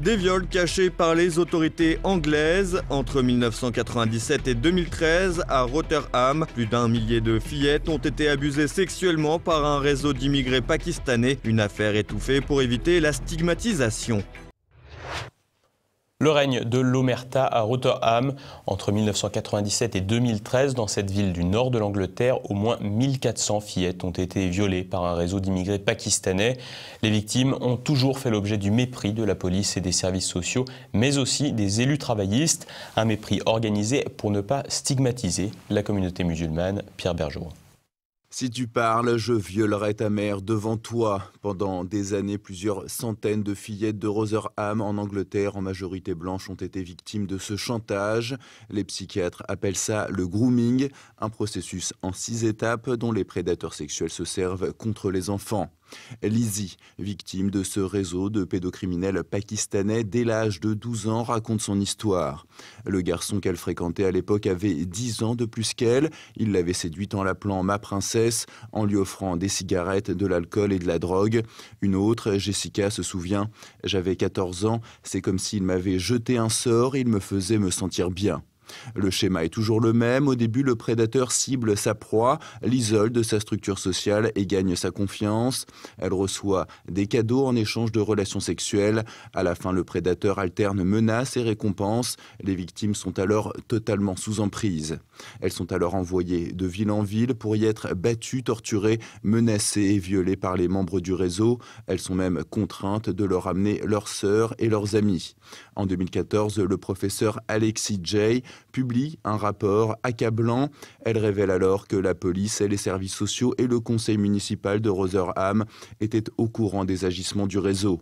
Des viols cachés par les autorités anglaises. Entre 1997 et 2013, à Rotherham, plus d'1 millier de fillettes ont été abusées sexuellement par un réseau d'immigrés pakistanais. Une affaire étouffée pour éviter la stigmatisation. Le règne de l'omerta à Rotherham. Entre 1997 et 2013, dans cette ville du nord de l'Angleterre, au moins 1400 fillettes ont été violées par un réseau d'immigrés pakistanais. Les victimes ont toujours fait l'objet du mépris de la police et des services sociaux, mais aussi des élus travaillistes. Un mépris organisé pour ne pas stigmatiser la communauté musulmane. Pierre Bergeron. Si tu parles, je violerai ta mère devant toi. Pendant des années, plusieurs centaines de fillettes de Rotherham en Angleterre, en majorité blanches, ont été victimes de ce chantage. Les psychiatres appellent ça le grooming, un processus en 6 étapes dont les prédateurs sexuels se servent contre les enfants. Lizzie, victime de ce réseau de pédocriminels pakistanais dès l'âge de 12 ans, raconte son histoire. Le garçon qu'elle fréquentait à l'époque avait 10 ans de plus qu'elle. Il l'avait séduite en l'appelant ma princesse, en lui offrant des cigarettes, de l'alcool et de la drogue. Une autre, Jessica, se souvient « J'avais 14 ans, c'est comme s'il m'avait jeté un sort, il me faisait me sentir bien ». Le schéma est toujours le même. Au début, le prédateur cible sa proie, l'isole de sa structure sociale et gagne sa confiance. Elle reçoit des cadeaux en échange de relations sexuelles. À la fin, le prédateur alterne menaces et récompenses. Les victimes sont alors totalement sous emprise. Elles sont alors envoyées de ville en ville pour y être battues, torturées, menacées et violées par les membres du réseau. Elles sont même contraintes de leur amener leurs sœurs et leurs amis. En 2014, le professeur Alexis Jay publie un rapport accablant. Elle révèle alors que la police et les services sociaux et le conseil municipal de Rotherham étaient au courant des agissements du réseau.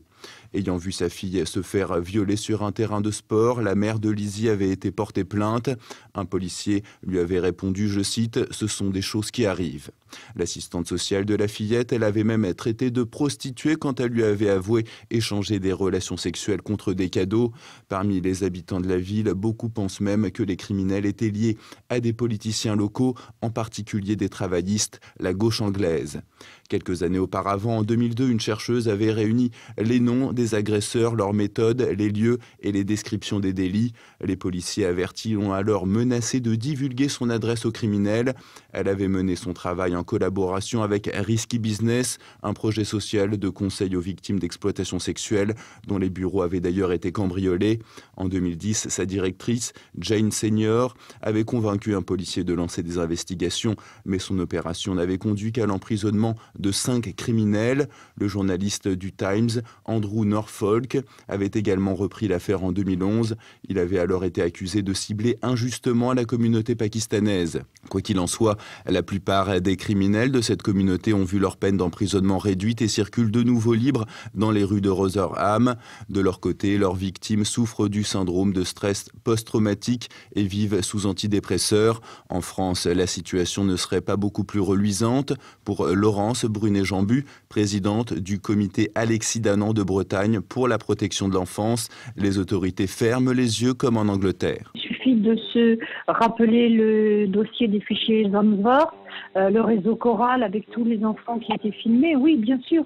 Ayant vu sa fille se faire violer sur un terrain de sport, la mère de Lizzie avait été portée plainte. Un policier lui avait répondu, je cite, « Ce sont des choses qui arrivent ». L'assistante sociale de la fillette, elle avait même traité de prostituée quand elle lui avait avoué échanger des relations sexuelles contre des cadeaux. Parmi les habitants de la ville, beaucoup pensent même que les criminels étaient liés à des politiciens locaux, en particulier des travaillistes, la gauche anglaise. Quelques années auparavant, en 2002, une chercheuse avait réuni les noms des agresseurs, leurs méthodes, les lieux et les descriptions des délits. Les policiers avertis l'ont alors menacé de divulguer son adresse aux criminels. Elle avait mené son travail en collaboration avec Risky Business, un projet social de conseil aux victimes d'exploitation sexuelle, dont les bureaux avaient d'ailleurs été cambriolés. En 2010, sa directrice, Jane Senior, avait convaincu un policier de lancer des investigations, mais son opération n'avait conduit qu'à l'emprisonnement de 5 criminels. Le journaliste du Times, Andrew Norfolk, avait également repris l'affaire en 2011. Il avait alors été accusé de cibler injustement la communauté pakistanaise. Quoi qu'il en soit, la plupart des criminels de cette communauté ont vu leur peine d'emprisonnement réduite et circulent de nouveau libres dans les rues de Rotherham. De leur côté, leurs victimes souffrent du syndrome de stress post-traumatique et vivent sous antidépresseurs. En France, la situation ne serait pas beaucoup plus reluisante. Pour Laurence Brunet-Jambu, présidente du comité Alexis Danan de Bretagne pour la protection de l'enfance, les autorités ferment les yeux comme en Angleterre. Il suffit de se rappeler le dossier des fichiers Zandvoort, le réseau Coral avec tous les enfants qui étaient filmés. Oui, bien sûr.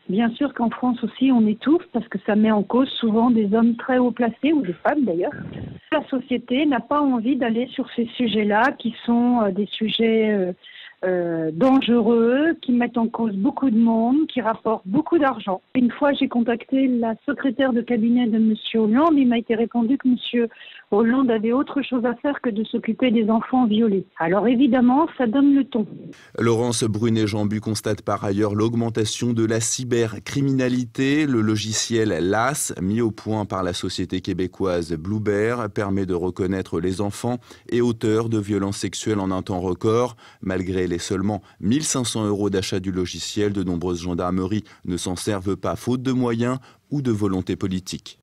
Bien sûr qu'en France aussi, on étouffe parce que ça met en cause souvent des hommes très haut placés, ou des femmes d'ailleurs. La société n'a pas envie d'aller sur ces sujets-là qui sont des sujets dangereux, qui mettent en cause beaucoup de monde, qui rapportent beaucoup d'argent. Une fois, j'ai contacté la secrétaire de cabinet de M. Hollande. Il m'a été répondu que M. Hollande avait autre chose à faire que de s'occuper des enfants violés. Alors évidemment, ça donne le ton. Laurence Brunet-Jambu constate par ailleurs l'augmentation de la cybercriminalité. Le logiciel LAS, mis au point par la société québécoise Blue Bear, permet de reconnaître les enfants et auteurs de violences sexuelles en un temps record. Malgré les seulement 1 500 € d'achat du logiciel, de nombreuses gendarmeries ne s'en servent pas faute de moyens ou de volonté politique.